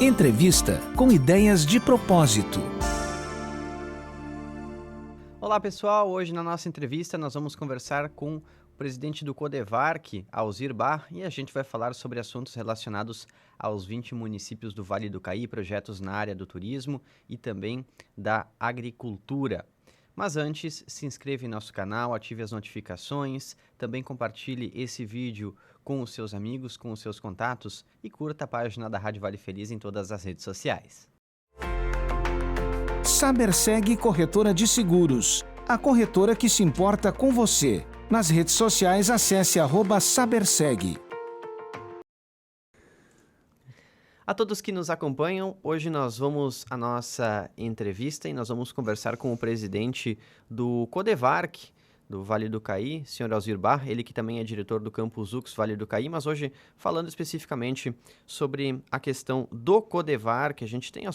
Entrevista com ideias de propósito. Olá pessoal, hoje na nossa entrevista nós vamos conversar com o presidente do Codevarc, Alzir Bar, e a gente vai falar sobre assuntos relacionados aos 20 municípios do Vale do Caí, projetos na área do turismo e também da agricultura. Mas antes, se inscreva em nosso canal, ative as notificações, também compartilhe esse vídeo com os seus amigos, com os seus contatos e curta a página da Rádio Vale Feliz em todas as redes sociais. Saberseg Corretora de Seguros, a corretora que se importa com você. Nas redes sociais, acesse @Saberseg. A todos que nos acompanham, hoje nós vamos à nossa entrevista e nós vamos conversar com o presidente do Codevarc, do Vale do Caí, Sr. Alzir Bar, ele que também é diretor do Campus UX Vale do Caí, mas hoje falando especificamente sobre a questão do Codevarc, a gente tem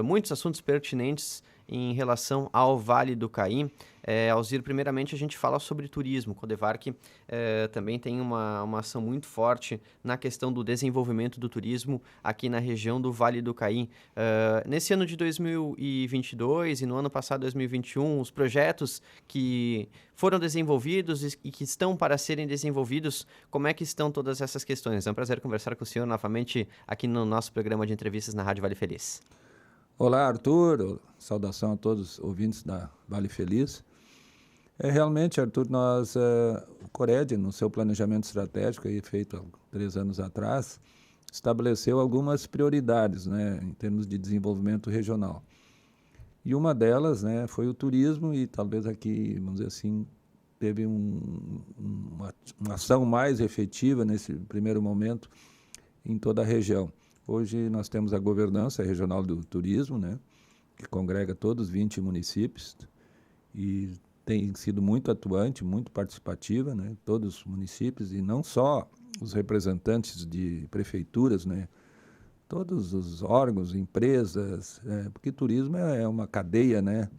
muitos assuntos pertinentes em relação ao Vale do Caí. Alzir, primeiramente a gente fala sobre turismo. O Codevarc também tem uma ação muito forte na questão do desenvolvimento do turismo aqui na região do Vale do Caí. Nesse ano de 2022 e no ano passado, 2021, os projetos que foram desenvolvidos e que estão para serem desenvolvidos, como é que estão todas essas questões? É um prazer conversar com o senhor novamente aqui no nosso programa de entrevistas na Rádio Vale Feliz. Olá, Arthur. Saudação a todos os ouvintes da Vale Feliz. Realmente, Arthur, o Cored, no seu planejamento estratégico, aí, feito há 3 anos atrás, estabeleceu algumas prioridades, né, em termos de desenvolvimento regional. E uma delas, né, foi o turismo e talvez aqui, vamos dizer assim, teve uma ação mais efetiva nesse primeiro momento em toda a região. Hoje nós temos a governança regional do turismo, né, que congrega todos os 20 municípios e tem sido muito atuante, muito participativa, né, todos os municípios e não só os representantes de prefeituras, né, todos os órgãos, empresas, porque turismo é uma cadeia, né,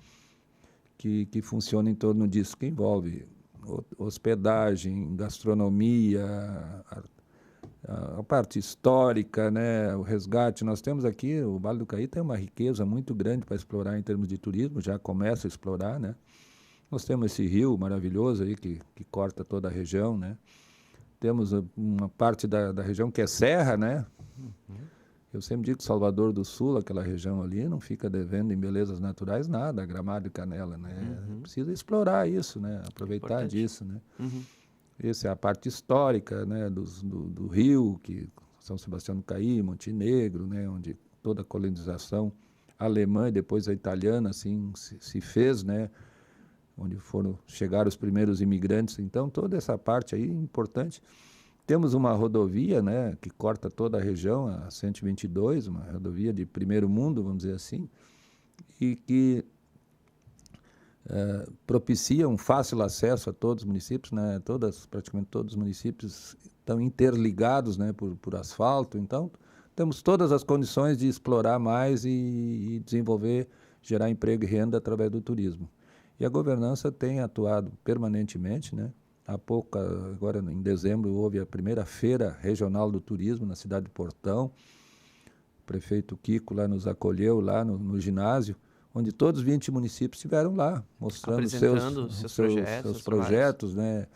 que funciona em torno disso, que envolve hospedagem, gastronomia, a parte histórica, né, o resgate. Nós temos aqui, o Vale do Caí tem uma riqueza muito grande para explorar em termos de turismo, já começa a explorar, né. Nós temos esse rio maravilhoso aí que corta toda a região, né. Temos uma parte da região que é serra, né. Eu sempre digo que Salvador do Sul, aquela região ali, não fica devendo em belezas naturais nada, Gramado e Canela, né. Precisa explorar isso, né, aproveitar disso, né. Essa é a parte histórica, né, do rio, que São Sebastião do Caí, Montenegro, né, onde toda a colonização alemã e depois a italiana assim, se fez, né, onde chegaram os primeiros imigrantes. Então, toda essa parte aí é importante. Temos uma rodovia, né, que corta toda a região, a 122, uma rodovia de primeiro mundo, vamos dizer assim, e que propicia um fácil acesso a todos os municípios, né? Praticamente todos os municípios estão interligados, né, por asfalto. Então, temos todas as condições de explorar mais e desenvolver, gerar emprego e renda através do turismo. E a governança tem atuado permanentemente, né? Há pouco, agora em dezembro, houve a primeira feira regional do turismo na cidade de Portão. O prefeito Kiko lá nos acolheu lá no ginásio, onde todos os 20 municípios estiveram lá, mostrando seus projetos, né?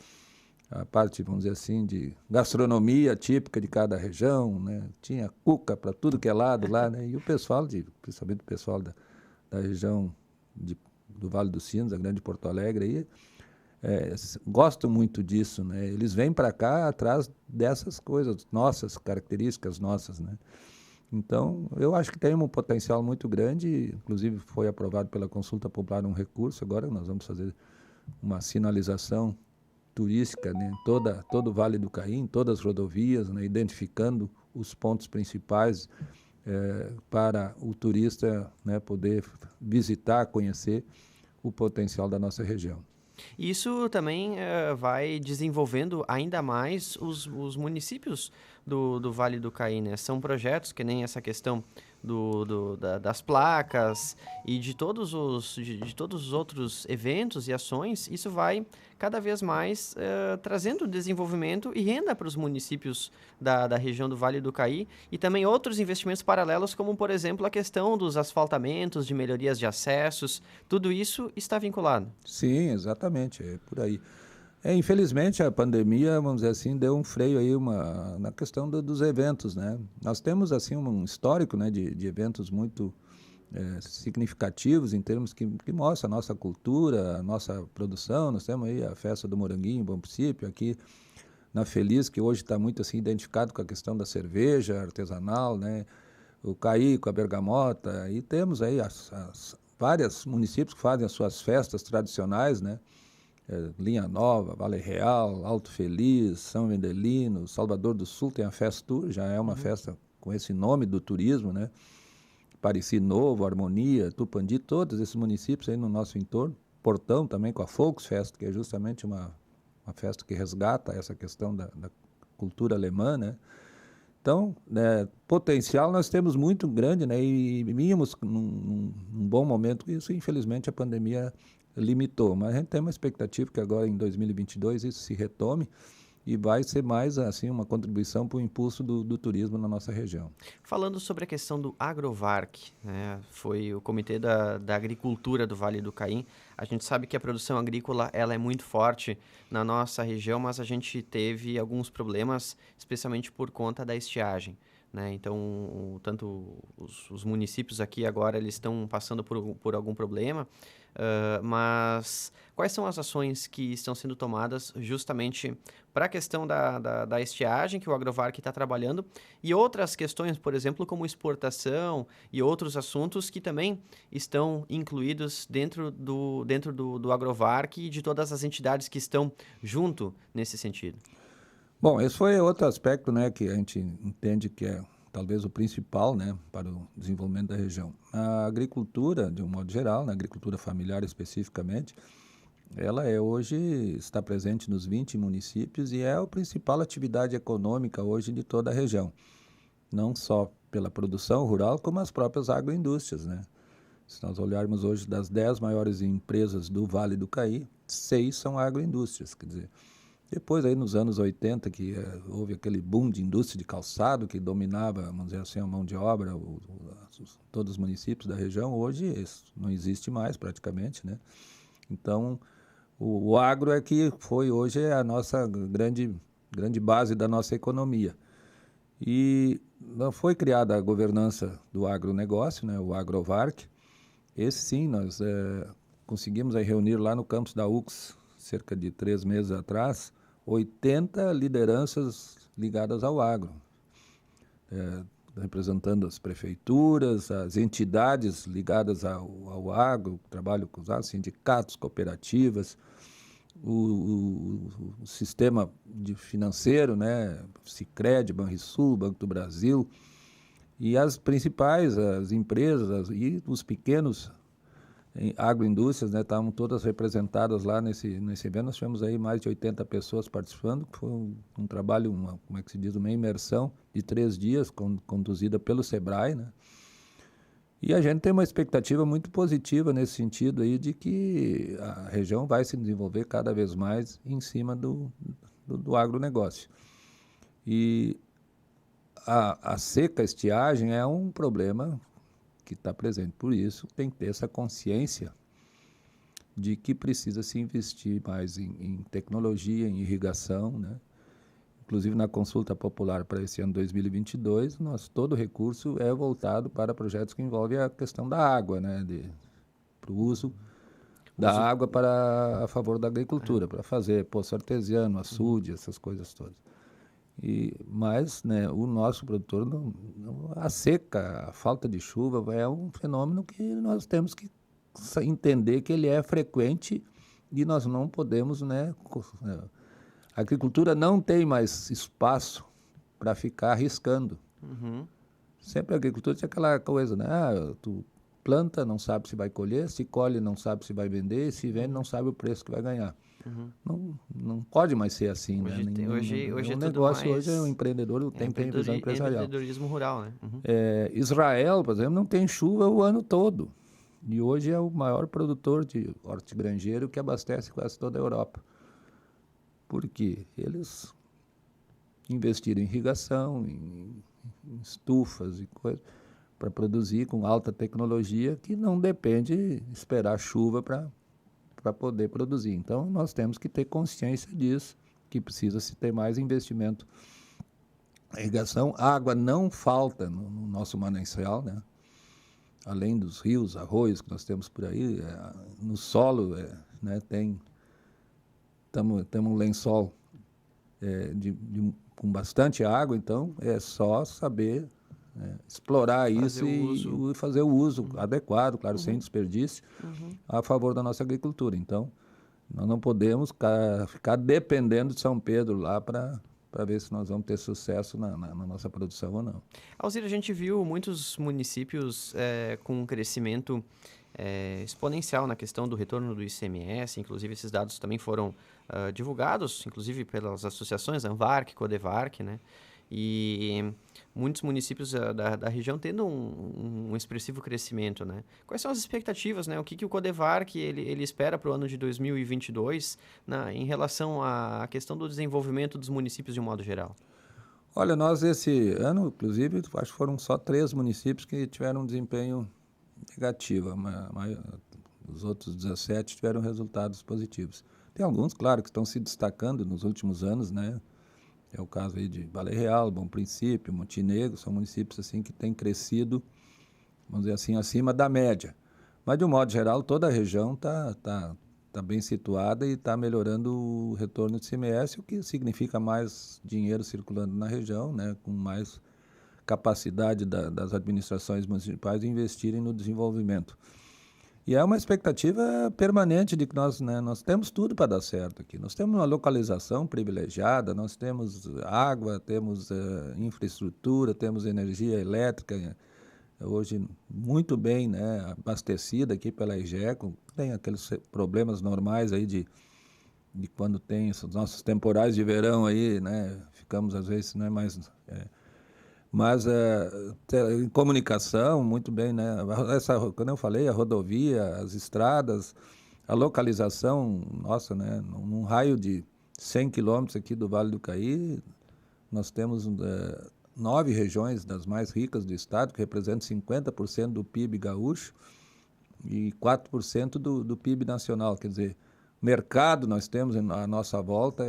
A parte, vamos dizer assim, de gastronomia típica de cada região, né? Tinha cuca para tudo que é lado lá, né? E o pessoal, principalmente o pessoal da região do Vale dos Sinos, da Grande Porto Alegre, aí, gostam muito disso, né? Eles vêm para cá atrás dessas coisas nossas, características nossas, né? Então, eu acho que tem um potencial muito grande, inclusive foi aprovado pela Consulta Popular um recurso, agora nós vamos fazer uma sinalização turística, né, em todo o Vale do Caí, em todas as rodovias, né, identificando os pontos principais para o turista, né, poder visitar, conhecer o potencial da nossa região. Isso também vai desenvolvendo ainda mais os municípios do Vale do Caí, né? São projetos que nem essa questão das placas e de todos os outros eventos e ações, isso vai cada vez mais trazendo desenvolvimento e renda para os municípios da região do Vale do Caí e também outros investimentos paralelos, como, por exemplo, a questão dos asfaltamentos, de melhorias de acessos, tudo isso está vinculado. Sim, exatamente, é por aí. Infelizmente, a pandemia, vamos dizer assim, deu um freio aí na questão dos eventos, né? Nós temos, assim, um histórico, né, de eventos muito significativos em termos que mostram a nossa cultura, a nossa produção. Nós temos aí a Festa do Moranguinho, em Bom Princípio, aqui na Feliz, que hoje está muito, assim, identificado com a questão da cerveja artesanal, né? O Caí com a bergamota, e temos aí vários municípios que fazem as suas festas tradicionais, né? Linha Nova, Vale Real, Alto Feliz, São Vendelino, Salvador do Sul tem a Festour, já é uma festa com esse nome do turismo, né? Pareci Novo, Harmonia, Tupandi, todos esses municípios aí no nosso entorno. Portão também com a Volksfest, que é justamente uma festa que resgata essa questão da cultura alemã, né? Então, potencial nós temos muito grande, né? E vínhamos num bom momento. Isso, infelizmente, a pandemia limitou. Mas a gente tem uma expectativa que agora, em 2022, isso se retome e vai ser mais, assim, uma contribuição para o impulso do turismo na nossa região. Falando sobre a questão do Agrovarc, né? Foi o Comitê da Agricultura do Vale do Caí. A gente sabe que a produção agrícola ela é muito forte na nossa região, mas a gente teve alguns problemas, especialmente por conta da estiagem, né? Então, tanto os municípios aqui agora eles estão passando por algum problema, mas quais são as ações que estão sendo tomadas justamente para a questão da estiagem que o Agrovarc está trabalhando e outras questões, por exemplo, como exportação e outros assuntos que também estão incluídos dentro do Agrovarc e de todas as entidades que estão junto nesse sentido? Bom, esse foi outro aspecto, né, que a gente entende que é talvez o principal, né, para o desenvolvimento da região. A agricultura, de um modo geral, na agricultura familiar especificamente, ela hoje está presente nos 20 municípios e é a principal atividade econômica hoje de toda a região. Não só pela produção rural, como as próprias agroindústrias, né? Se nós olharmos hoje das 10 maiores empresas do Vale do Caí, 6 são agroindústrias, quer dizer, depois aí nos anos 80 que houve aquele boom de indústria de calçado que dominava, vamos dizer assim, a mão de obra, todos os municípios da região, hoje isso não existe mais praticamente, né? Então, o agro é que foi hoje a nossa grande base da nossa economia. E foi criada a governança do agronegócio, né, o Agrovarc. Esse sim, nós conseguimos aí reunir lá no campus da UX, cerca de 3 meses atrás, 80 lideranças ligadas ao agro, representando as prefeituras, as entidades ligadas ao agro, trabalho com os sindicatos, cooperativas, o sistema financeiro, né, Sicredi, Banrisul, Banco do Brasil, e as principais, as empresas e os pequenos agroindústrias, né, estavam todas representadas lá nesse evento. Nós tivemos aí mais de 80 pessoas participando, que foi um trabalho, como é que se diz, uma imersão de 3 dias, conduzida pelo SEBRAE, né? E a gente tem uma expectativa muito positiva nesse sentido aí de que a região vai se desenvolver cada vez mais em cima do agronegócio. E a seca, a estiagem é um problema que está presente. Por isso, tem que ter essa consciência de que precisa se investir mais em tecnologia, em irrigação, né? Inclusive, na consulta popular para esse ano 2022, todo o recurso é voltado para projetos que envolvem a questão da água, né? Para o uso da água a favor da agricultura, para fazer poço artesiano, açude, essas coisas todas. Mas, né, o nosso produtor, a seca, a falta de chuva é um fenômeno que nós temos que entender que ele é frequente e nós não podemos, né, a agricultura não tem mais espaço para ficar arriscando. Uhum. Sempre a agricultura tinha aquela coisa, né, tu planta, não sabe se vai colher, se colhe, não sabe se vai vender, se vende, não sabe o preço que vai ganhar. Não pode mais ser assim, Hoje né? tem- hoje é o tudo negócio mais- hoje é o empreendedor, tem que ter visão empresarial. Empreendedorismo rural, né? Israel, por exemplo, não tem chuva o ano todo. E hoje é o maior produtor de hortigranjeiro que abastece quase toda a Europa. Por quê? Eles investiram em irrigação, em estufas e coisas, para produzir com alta tecnologia, que não depende de esperar chuva para poder produzir. Então, nós temos que ter consciência disso, que precisa se ter mais investimento em irrigação. Água não falta no nosso manancial, né? Além dos rios, arroios que nós temos por aí, no solo, né, temos um lençol com bastante água, então é só saber explorar isso e fazer o uso adequado, claro, sem desperdício, a favor da nossa agricultura. Então, nós não podemos ficar dependendo de São Pedro lá para ver se nós vamos ter sucesso na nossa produção ou não. Alzir, a gente viu muitos municípios com um crescimento exponencial na questão do retorno do ICMS, inclusive esses dados também foram divulgados, inclusive pelas associações, Anvarc, Codevarc, né? E muitos municípios da região tendo um expressivo crescimento, né? Quais são as expectativas, né? O que o Codevarc ele espera para o ano de 2022 em relação à questão do desenvolvimento dos municípios de um modo geral? Olha, nós esse ano, inclusive, acho que foram só 3 municípios que tiveram um desempenho negativo. Os outros 17 tiveram resultados positivos. Tem alguns, claro, que estão se destacando nos últimos anos, né? É o caso aí de Vale Real, Bom Princípio, Montenegro, são municípios assim que têm crescido, vamos dizer assim, acima da média. Mas, de um modo geral, toda a região está bem situada e está melhorando o retorno de ICMS, o que significa mais dinheiro circulando na região, né, com mais capacidade das administrações municipais de investirem no desenvolvimento. E é uma expectativa permanente de que nós temos tudo para dar certo aqui. Nós temos uma localização privilegiada, nós temos água, temos infraestrutura, temos energia elétrica, hoje muito bem, né, abastecida aqui pela EGECO. Tem aqueles problemas normais aí de quando tem esses nossos temporais de verão aí, né, ficamos às vezes mais... Mas em comunicação, muito bem, né? Quando eu falei, a rodovia, as estradas, a localização, nossa, né? Num raio de 100 quilômetros aqui do Vale do Caí, nós temos 9 regiões das mais ricas do estado, que representam 50% do PIB gaúcho e 4% do PIB nacional. Quer dizer, mercado nós temos à nossa volta,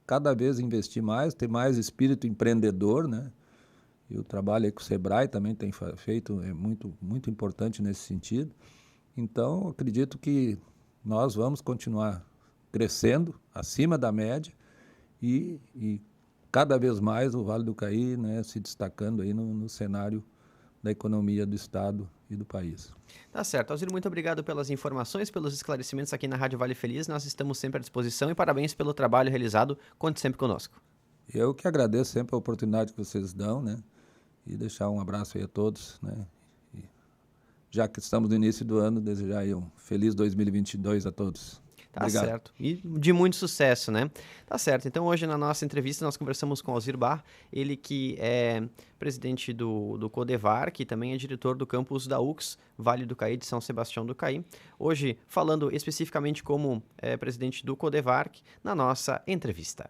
cada vez investir mais, ter mais espírito empreendedor, né? E o trabalho aí que o Sebrae também tem feito é muito, muito importante nesse sentido. Então, acredito que nós vamos continuar crescendo acima da média e cada vez mais o Vale do Caí, né, se destacando aí no cenário da economia do estado e do país. Tá certo. Alzir, muito obrigado pelas informações, pelos esclarecimentos aqui na Rádio Vale Feliz. Nós estamos sempre à disposição e parabéns pelo trabalho realizado. Conte sempre conosco. Eu que agradeço sempre a oportunidade que vocês dão, né? E deixar um abraço aí a todos, né? E, já que estamos no início do ano, desejar aí um feliz 2022 a todos. Tá Obrigado. certo. E de muito sucesso, né? Tá certo. Então, hoje na nossa entrevista, nós conversamos com o Alzir Bar, ele que é presidente do Codevarc, que também é diretor do campus da UX, Vale do Caí, de São Sebastião do Caí. Hoje, falando especificamente como presidente do Codevarc, na nossa entrevista.